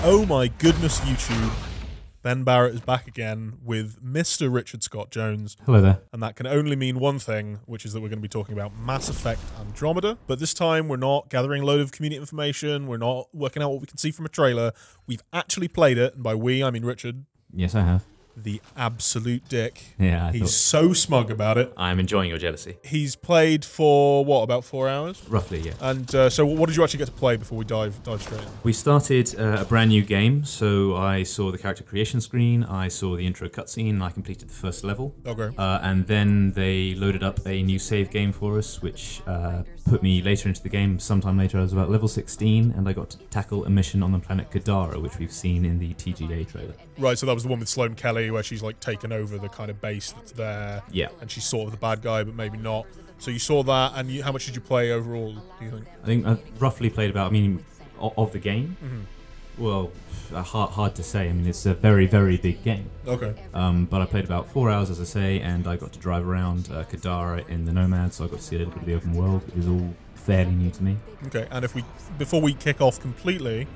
Oh my goodness, YouTube. Ben Barrett is back again with Mr. Richard Scott Jones. Hello there. And that can only mean one thing, which is that we're going to be talking about Mass Effect Andromeda. But this time, we're not gathering a load of community information. We're not working out what we can see from a trailer. We've actually played it. And by we, I mean Richard. Yes, I have. The absolute dick. Yeah, He's so smug about it. I'm enjoying your jealousy. He's played for, what, about 4 hours? Roughly, yeah. And so what did you actually get to play before we dive straight in? We started a brand new game, so I saw the character creation screen, I saw the intro cutscene, and I completed the first level. Okay. And then they loaded up a new save game for us, which put me later into the game. Sometime later, I was about level 16, and I got to tackle a mission on the planet Kadara, which we've seen in the TGA trailer. Right, so that was the one with Sloane Kelly, where she's like taken over the kind of base that's there. Yeah. And she's sort of the bad guy, but maybe not. So you saw that, and how much did you play overall, do you think? I think I roughly played about, of the game? Mm-hmm. Well, hard to say. I mean, it's a very, very big game. Okay. But I played about 4 hours, as I say, and I got to drive around Kadara in the Nomad, so I got to see a little bit of the open world. It was all fairly new to me. Okay, and before we kick off completely,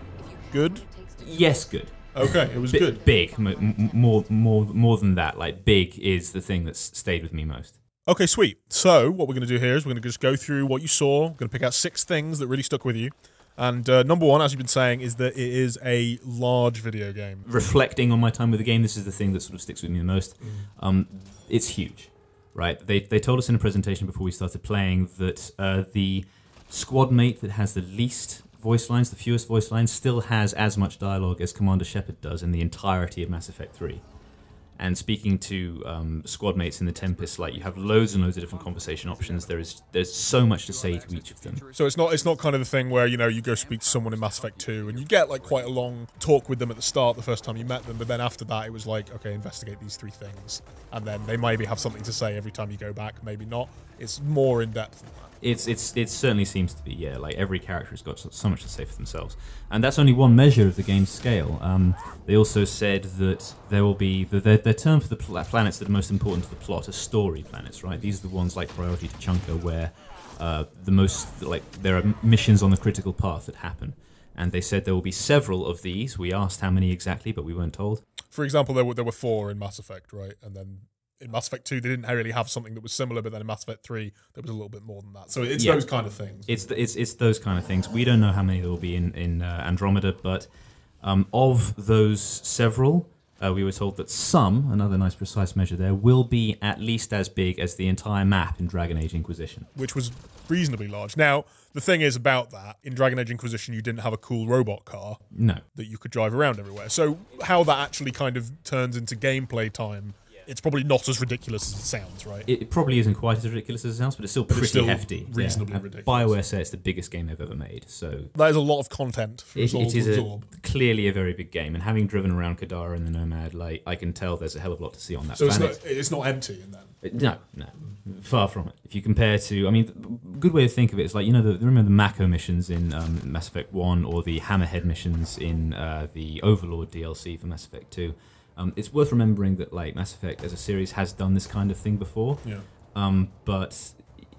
good? Yes, good. Okay, it was good. Big, more than that. Like, big is the thing that's stayed with me most. Okay, sweet. So what we're going to do here is we're going to just go through what you saw. We're going to pick out 6 things that really stuck with you. And number one, as you've been saying, is that it is a large video game. Reflecting on my time with the game, this is the thing that sort of sticks with me the most. It's huge, right? They told us in a presentation before we started playing that the squad mate that has the least voice lines, the fewest voice lines, still has as much dialogue as Commander Shepard does in the entirety of Mass Effect 3. And speaking to squad mates in the Tempest, like, you have loads and loads of different conversation options. There's so much to say to each of them. So it's not kind of the thing where, you know, you go speak to someone in Mass Effect 2 and you get like quite a long talk with them at the start the first time you met them, but then after that it was like, okay, investigate these 3 things, and then they maybe have something to say every time you go back, maybe not. It's more in depth than that. It certainly seems to be, yeah. Like, every character has got so much to say for themselves, and that's only one measure of the game's scale. They also said that there will be their term for the planets that are most important to the plot are story planets, right? These are the ones like Priority Tuchanka, where there are missions on the critical path that happen. And they said there will be several of these. We asked how many exactly, but we weren't told. For example, there were 4 in Mass Effect, right? And then in Mass Effect 2, they didn't really have something that was similar, but then in Mass Effect 3, there was a little bit more than that. So it's those kind of things. It's those kind of things. We don't know how many there will be in Andromeda, but of those several, we were told that some, another nice precise measure there, will be at least as big as the entire map in Dragon Age Inquisition. Which was reasonably large. Now, the thing is about that, in Dragon Age Inquisition, you didn't have a cool robot car that you could drive around everywhere. So how that actually kind of turns into gameplay time, it's probably not as ridiculous as it sounds, right? It probably isn't quite as ridiculous as it sounds, but it's still pretty hefty. Reasonably ridiculous. BioWare says it's the biggest game they've ever made, so that is a lot of content for us all to absorb. Clearly a very big game, and having driven around Kadara and the Nomad, like, I can tell there's a hell of a lot to see on that planet. So it's not empty in that? No, far from it. If you compare to, I mean, a good way to think of it is like, you know, remember the Mako missions in Mass Effect 1, or the Hammerhead missions in the Overlord DLC for Mass Effect 2. It's worth remembering that, like, Mass Effect as a series has done this kind of thing before, but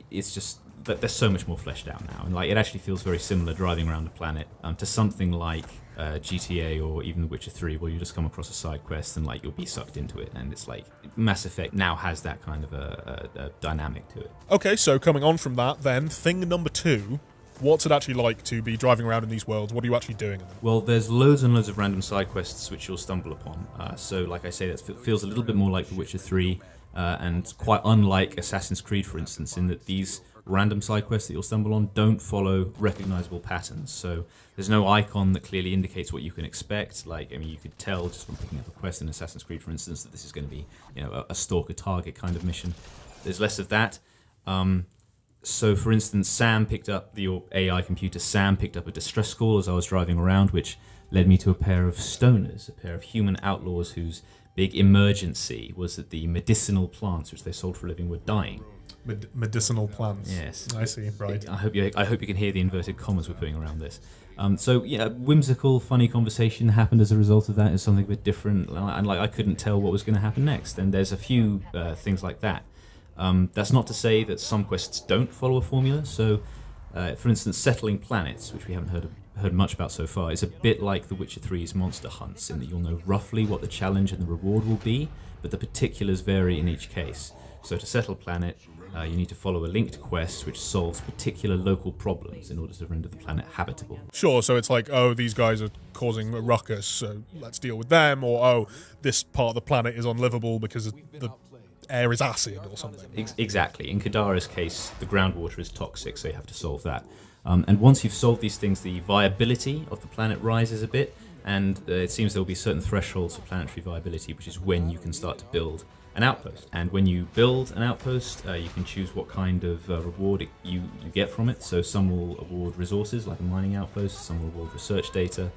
it's just that they're so much more fleshed out now, and like, it actually feels very similar driving around a planet to something like GTA or even The Witcher 3, where you just come across a side quest and like you'll be sucked into it, and it's like Mass Effect now has that kind of a dynamic to it. Okay, so coming on from that, then thing number 2. What's it actually like to be driving around in these worlds? What are you actually doing in them? Well, there's loads and loads of random side quests which you'll stumble upon. So, like I say, that feels a little bit more like The Witcher 3, and quite unlike Assassin's Creed, for instance, in that these random side quests that you'll stumble on don't follow recognizable patterns. So there's no icon that clearly indicates what you can expect. Like, I mean, you could tell just from picking up a quest in Assassin's Creed, for instance, that this is going to be, you know, a stalker target kind of mission. There's less of that. So, for instance, your AI computer, Sam, picked up a distress call as I was driving around, which led me to a pair of stoners, a pair of human outlaws whose big emergency was that the medicinal plants which they sold for a living were dying. Medicinal plants. Yes. I see, right. I hope you can hear the inverted commas we're putting around this. So, yeah, whimsical, funny conversation happened as a result of that. It's something a bit different, and like, I couldn't tell what was going to happen next, and there's a few things like that. That's not to say that some quests don't follow a formula. So, for instance, settling planets, which we haven't heard much about so far, is a bit like The Witcher 3's Monster Hunts, in that you'll know roughly what the challenge and the reward will be, but the particulars vary in each case. So to settle a planet, you need to follow a linked quest which solves particular local problems in order to render the planet habitable. Sure, so it's like, oh, these guys are causing a ruckus, so let's deal with them, or oh, this part of the planet is unlivable because the air is acid or something. Exactly. In Kadara's case, the groundwater is toxic, so you have to solve that. And once you've solved these things, the viability of the planet rises a bit, and it seems there will be certain thresholds for planetary viability, which is when you can start to build an outpost. And when you build an outpost, you can choose what kind of reward you get from it. So some will award resources, like a mining outpost, some will award research data,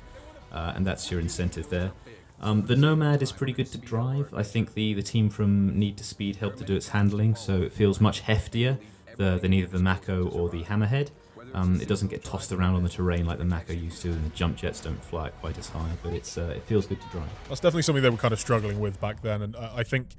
and that's your incentive there. The Nomad is pretty good to drive. I think the team from Need to Speed helped to do its handling, so it feels much heftier than either the Mako or the Hammerhead. It doesn't get tossed around on the terrain like the Mako used to, and the jump jets don't fly it quite as high, but it feels good to drive. That's definitely something they were kind of struggling with back then, and I think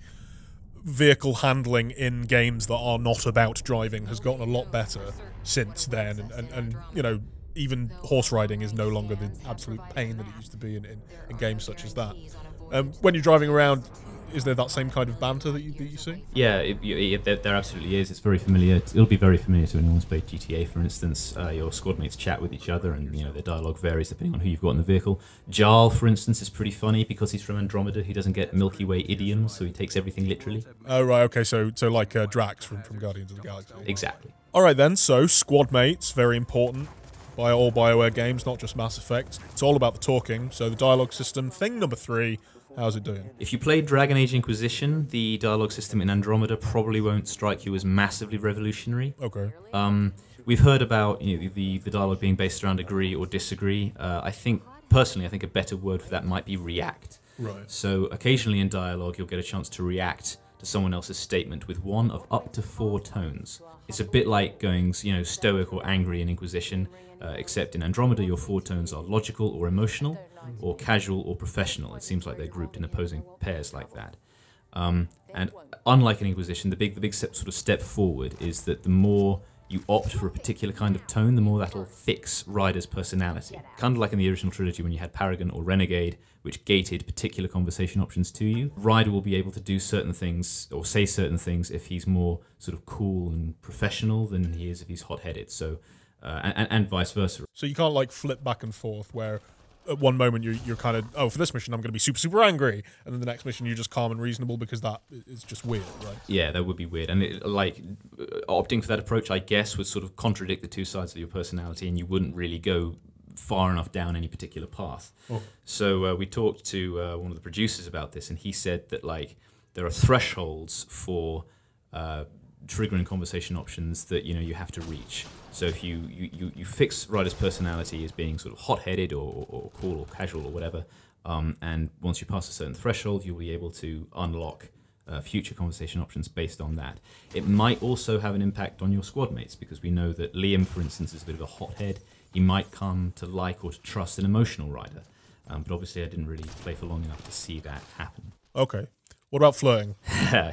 vehicle handling in games that are not about driving has gotten a lot better since then, and you know, even horse riding is no longer the absolute pain that it used to be in games such as that. When you're driving around, is there that same kind of banter that you see? Yeah, there absolutely is. It's very familiar. It'll be very familiar to anyone who's played GTA, for instance. Your squad mates chat with each other, and you know their dialogue varies depending on who you've got in the vehicle. Jarl, for instance, is pretty funny because he's from Andromeda. He doesn't get Milky Way idioms, so he takes everything literally. Oh right, okay. So like Drax from Guardians of the Galaxy. Exactly. All right then. So squad mates, very important. By all BioWare games, not just Mass Effect. It's all about the talking. So the dialogue system, thing number 3. How's it doing? If you played Dragon Age Inquisition, the dialogue system in Andromeda probably won't strike you as massively revolutionary. Okay. We've heard about the dialogue being based around agree or disagree. Personally, I think a better word for that might be react. Right. So occasionally in dialogue, you'll get a chance to react to someone else's statement with one of up to 4 tones. It's a bit like going, stoic or angry in Inquisition, except in Andromeda, your 4 tones are logical or emotional, or casual or professional. It seems like they're grouped in opposing pairs like that. And unlike in Inquisition, the big step forward is that the more you opt for a particular kind of tone, the more that'll fix Ryder's personality. Kind of like in the original trilogy when you had Paragon or Renegade, which gated particular conversation options to you. Ryder will be able to do certain things or say certain things if he's more sort of cool and professional than he is if he's hot-headed. So, and vice versa. So you can't like flip back and forth where at one moment you're kind of, oh, for this mission I'm going to be super angry, and then the next mission you're just calm and reasonable, because that is just weird, right? Yeah, that would be weird. And opting for that approach, I guess, would sort of contradict the two sides of your personality, and you wouldn't really go far enough down any particular path. Oh. So we talked to one of the producers about this, and he said that there are thresholds for triggering conversation options that you have to reach. So if you fix Ryder's personality as being sort of hot-headed or cool or casual or whatever, and once you pass a certain threshold, you'll be able to unlock future conversation options based on that. It might also have an impact on your squad mates, because we know that Liam, for instance, is a bit of a hothead. He might come to like or to trust an emotional Ryder, but obviously I didn't really play for long enough to see that happen. Okay. What about flirting?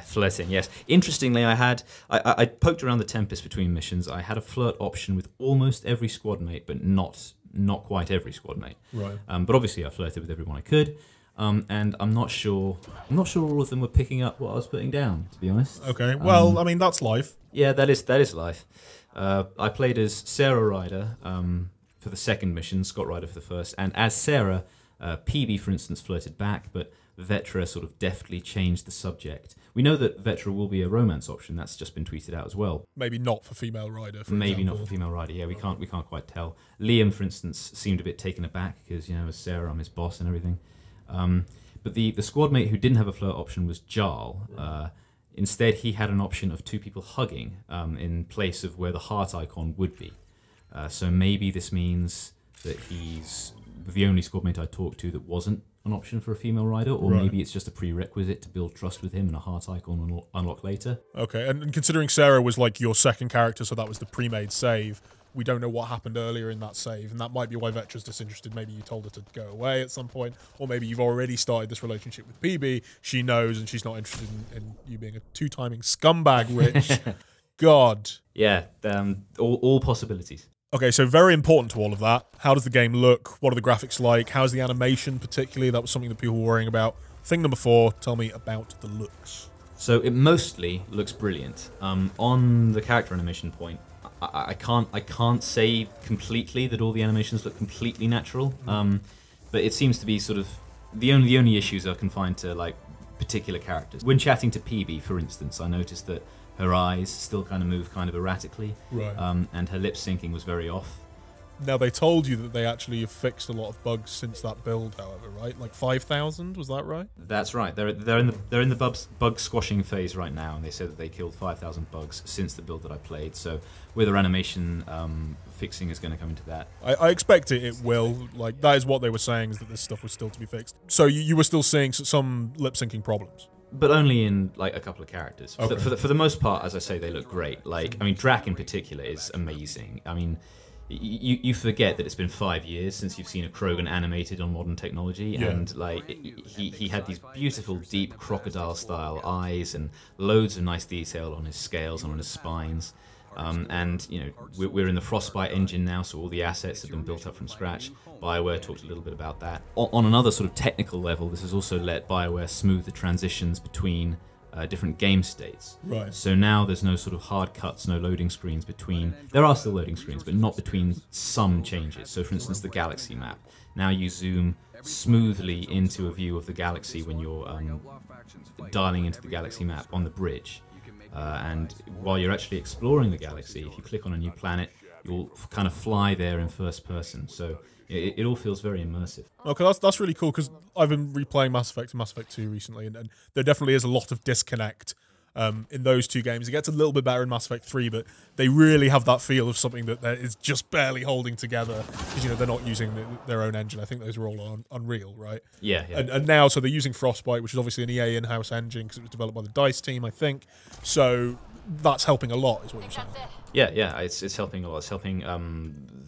Flirting, yes. Interestingly, I poked around the Tempest between missions. I had a flirt option with almost every squad mate, but not quite every squad mate. Right. But obviously, I flirted with everyone I could, and I'm not sure all of them were picking up what I was putting down, to be honest. Okay. Well, I mean, that's life. Yeah, that is life. I played as Sarah Ryder for the second mission, Scott Ryder for the first, and as Sarah, PB, for instance, flirted back, but Vetra sort of deftly changed the subject. We know that Vetra will be a romance option. That's just been tweeted out as well. Maybe not for female Ryder. Maybe not for female Ryder. Yeah, we can't quite tell. Liam, for instance, seemed a bit taken aback because as Sarah, I'm his boss and everything. But the squad mate who didn't have a flirt option was Jarl. Instead, he had an option of 2 people hugging in place of where the heart icon would be. So maybe this means that he's the only squad mate I talked to that wasn't an option for a female Ryder, or right. Maybe it's just a prerequisite to build trust with him and a heart icon will unlock later. Okay, and considering Sarah was like your second character, so that was the pre-made save, we don't know what happened earlier in that save, and that might be why Vetra's disinterested. Maybe you told her to go away at some point, or maybe you've already started this relationship with PB, she knows, and she's not interested in you being a 2-timing scumbag, Rich. God. Yeah, all possibilities. Okay, so very important to all of that. How does the game look? What are the graphics like? How's the animation particularly? That was something that people were worrying about. Thing number 4, tell me about the looks. So it mostly looks brilliant. On the character animation point, I can't say completely that all the animations look completely natural, but it seems to be sort of the only issues are confined to like particular characters. When chatting to PB, for instance, I noticed that her eyes still kind of move kind of erratically, right. And her lip syncing was very off. Now, they told you that they actually have fixed a lot of bugs since that build, however, right? Like 5,000, was that right? That's right. They're in the bug squashing phase right now, and they said that they killed 5,000 bugs since the build that I played. So whether animation fixing is going to come into that, I expect it will. Like, that is what they were saying, is that this stuff was still to be fixed. So you were still seeing some lip syncing problems? But only in like a couple of characters. Okay. For the most part, as I say, they look great. Like, I mean, Drac in particular is amazing. I mean, you forget that it's been 5 years since you've seen a Krogan animated on modern technology, and like he had these beautiful, deep crocodile-style eyes and loads of nice detail on his scales and on his spines. And you know, we're in the Frostbite engine now, so all the assets have been built up from scratch. BioWare talked a little bit about that. On another sort of technical level, this has also let BioWare smooth the transitions between different game states. Right. So now there's no sort of hard cuts, no loading screens between. There are still loading screens, but not between some changes. So for instance, the galaxy map. Now you zoom smoothly into a view of the galaxy when you're dialing into the galaxy map on the bridge. And while you're actually exploring the galaxy, if you click on a new planet, you'll kind of fly there in first person. So it all feels very immersive. Okay, that's really cool, because I've been replaying Mass Effect and Mass Effect 2 recently, and there definitely is a lot of disconnect in those two games. It gets a little bit better in Mass Effect 3, but they really have that feel of something that is just barely holding together, because, you know, they're not using their own engine. I think those were all on Unreal, right? Yeah. And now, so they're using Frostbite, which is obviously an EA in-house engine, because it was developed by the DICE team, I think. So that's helping a lot, is what you're saying. Yeah, it's helping a lot. It's helping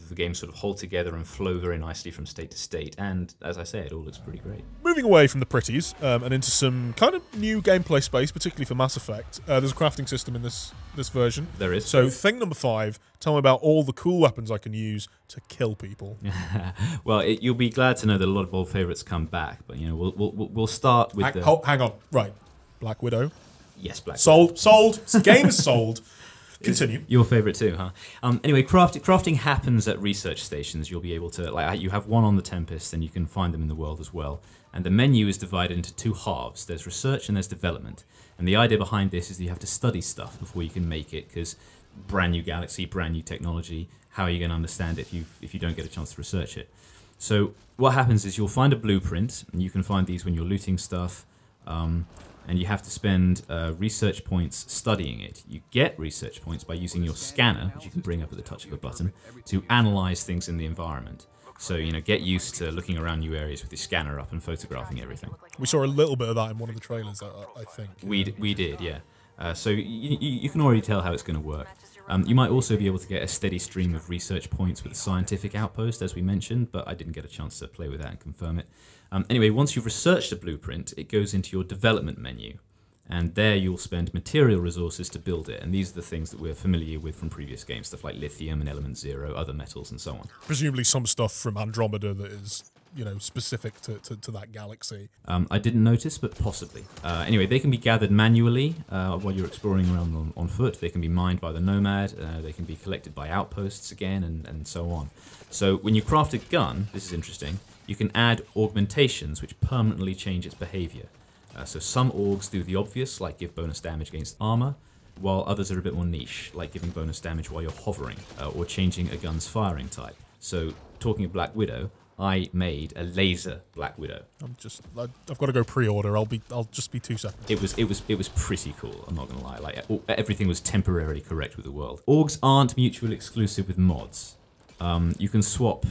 the game sort of hold together and flow very nicely from state to state. And as I say, it all looks pretty great. Moving away from the pretties and into some kind of new gameplay space, particularly for Mass Effect, there's a crafting system in this version. There is. So thing number 5, tell me about all the cool weapons I can use to kill people. Well, you'll be glad to know that a lot of old favourites come back, but you know we'll start with hang on, right? Black Widow. Yes, Black Widow. Sold. Game is sold. Continue. Your favourite too, huh? Anyway, crafting happens at research stations. You'll be able to, like, you have one on the Tempest, and you can find them in the world as well. And the menu is divided into 2 halves. There's research and there's development. And the idea behind this is that you have to study stuff before you can make it, because brand new galaxy, brand new technology. How are you going to understand it if you don't get a chance to research it? So what happens is you'll find a blueprint, and you can find these when you're looting stuff. And you have to spend research points studying it. You get research points by using your scanner, which you can bring up at the touch of a button, to analyze things in the environment. So, you know, get used to looking around new areas with your scanner up and photographing everything. We saw a little bit of that in one of the trailers, I think. We did, yeah. So you can already tell how it's going to work. You might also be able to get a steady stream of research points with the scientific outpost, as we mentioned, but I didn't get a chance to play with that and confirm it. Anyway, once you've researched a blueprint, it goes into your development menu, and there you'll spend material resources to build it, and these are the things that we're familiar with from previous games, stuff like lithium and element 0, other metals, and so on. Presumably some stuff from Andromeda that is, you know, specific to that galaxy. I didn't notice, but possibly. Anyway, they can be gathered manually while you're exploring around on foot. They can be mined by the Nomad. They can be collected by outposts again, and so on. So when you craft a gun, this is interesting, you can add augmentations which permanently change its behavior. So some augs do the obvious, like give bonus damage against armor, while others are a bit more niche, like giving bonus damage while you're hovering, or changing a gun's firing type. So talking of Black Widow, I made a laser Black Widow. I've got to go pre-order. I'll just be 2 seconds. It was pretty cool. I'm not gonna lie. Like everything was temporarily correct with the world. Augs aren't mutually exclusive with mods. You can swap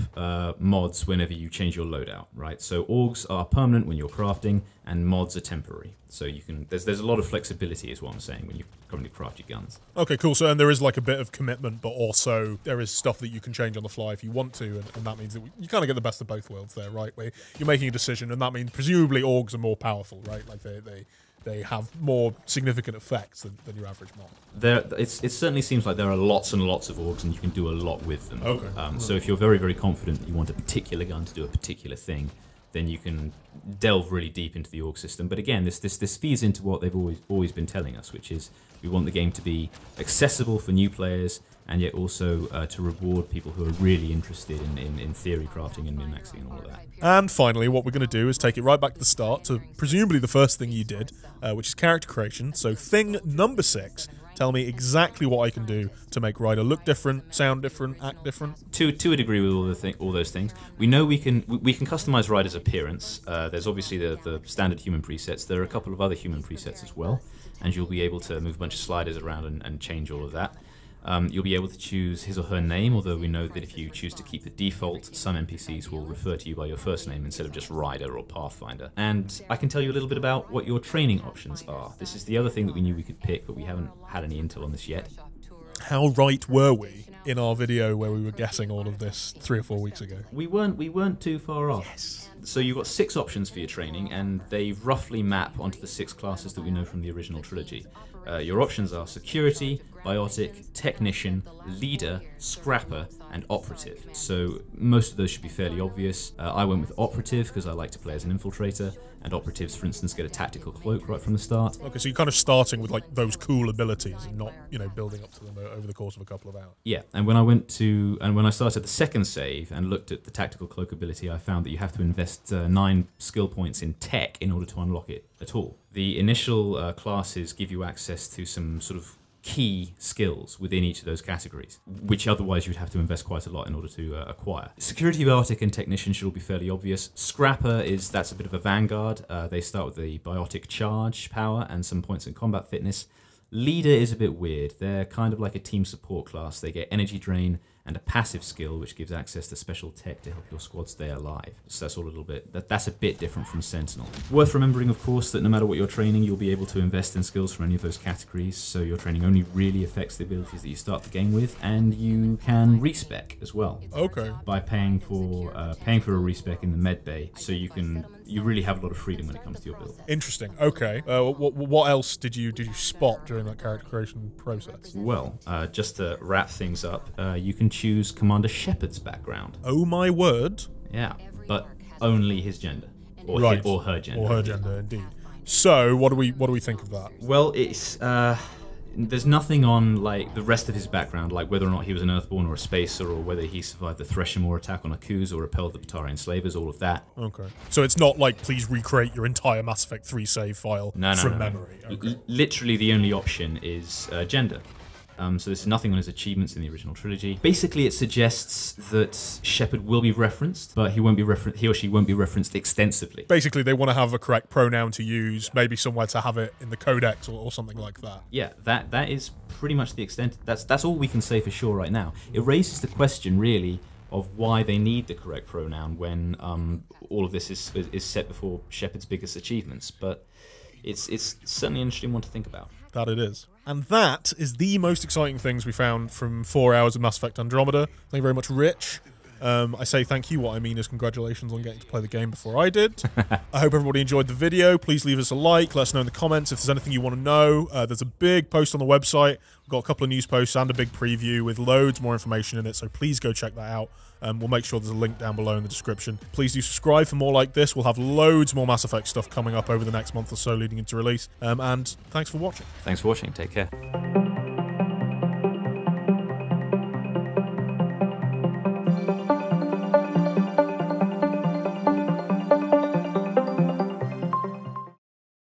mods whenever you change your loadout, right? So augs are permanent when you're crafting, and mods are temporary. So you can there's a lot of flexibility, is what I'm saying, when you currently craft your guns. Okay, cool. So and there is like a bit of commitment, but also there is stuff that you can change on the fly if you want to, and that means that you kind of get the best of both worlds there, right? Where you're making a decision, and that means presumably augs are more powerful, right? Like they have more significant effects than your average mod. It certainly seems like there are lots and lots of orgs, and you can do a lot with them. Okay. So if you're very, very confident that you want a particular gun to do a particular thing, then you can delve really deep into the org system. But again, this feeds into what they've always been telling us, which is we want the game to be accessible for new players, and yet also to reward people who are really interested in theory crafting and min-maxing and all of that. And finally, what we're going to do is take it right back to the start to presumably the first thing you did, which is character creation. So thing number 6. Tell me exactly what I can do to make Ryder look different, sound different, act different. To a degree with all those things. We know we can customize Ryder's appearance. There's obviously the standard human presets. There are a couple of other human presets as well, and you'll be able to move a bunch of sliders around and change all of that. You'll be able to choose his or her name, although we know that if you choose to keep the default, some NPCs will refer to you by your first name instead of just Ryder or Pathfinder. And I can tell you a little bit about what your training options are. This is the other thing that we knew we could pick, but we haven't had any intel on this yet. How right were we in our video where we were guessing all of this 3 or 4 weeks ago? We weren't too far off. Yes. So you've got 6 options for your training, and they roughly map onto the 6 classes that we know from the original trilogy. Your options are Security, Biotic, Technician, Leader, Scrapper, and Operative. So most of those should be fairly obvious. I went with Operative because I like to play as an infiltrator, and Operatives, for instance, get a tactical cloak right from the start. Okay, so you're kind of starting with like those cool abilities and not, building up to them over the course of a couple of hours. Yeah, and when I started the second save and looked at the tactical cloak ability, I found that you have to invest 9 skill points in tech in order to unlock it at all. The initial classes give you access to some sort of key skills within each of those categories, which otherwise you'd have to invest quite a lot in order to acquire. Security, Biotic, and Technician should all be fairly obvious. Scrapper that's a bit of a vanguard. They start with the Biotic charge power and some points in combat fitness. Leader is a bit weird. They're kind of like a team support class. They get energy drain and a passive skill which gives access to special tech to help your squad stay alive. So that's all a little bit, that's a bit different from Sentinel. Worth remembering, of course, that no matter what you're training, you'll be able to invest in skills from any of those categories, so your training only really affects the abilities that you start the game with, and you can respec as well. Okay. By paying for a respec in the med bay, so you really have a lot of freedom when it comes to your build. Interesting. Okay. What else did you spot during that character creation process? Well, just to wrap things up, you can choose Commander Shepard's background. Oh my word. Yeah, but only his gender. Or right. Or her gender. Or her gender, indeed. So, what do we think of that? Well, it's there's nothing on like the rest of his background, like whether or not he was an Earthborn or a Spacer, or whether he survived the Threshamore attack on Akuz or repelled the Batarian slavers, all of that. Okay. So it's not like, please recreate your entire Mass Effect 3 save file from memory. Okay. Literally the only option is gender. So there's nothing on his achievements in the original trilogy. Basically, it suggests that Shepard will be referenced, but he or she won't be referenced extensively. Basically, they want to have a correct pronoun to use, maybe somewhere to have it in the codex or something like that. Yeah, that is pretty much the extent. That's all we can say for sure right now. It raises the question, really, of why they need the correct pronoun when all of this is set before Shepard's biggest achievements. But it's certainly an interesting one to think about. That it is. And that is the most exciting things we found from 4 hours of Mass Effect Andromeda. Thank you very much, Rich. I say thank you. What I mean is congratulations on getting to play the game before I did. I hope everybody enjoyed the video. Please leave us a like. Let us know in the comments if there's anything you want to know. There's a big post on the website. We've got a couple of news posts and a big preview with loads more information in it, so please go check that out. We'll make sure there's a link down below in the description. Please do subscribe for more like this. We'll have loads more Mass Effect stuff coming up over the next month or so leading into release. And thanks for watching. Thanks for watching. Take care.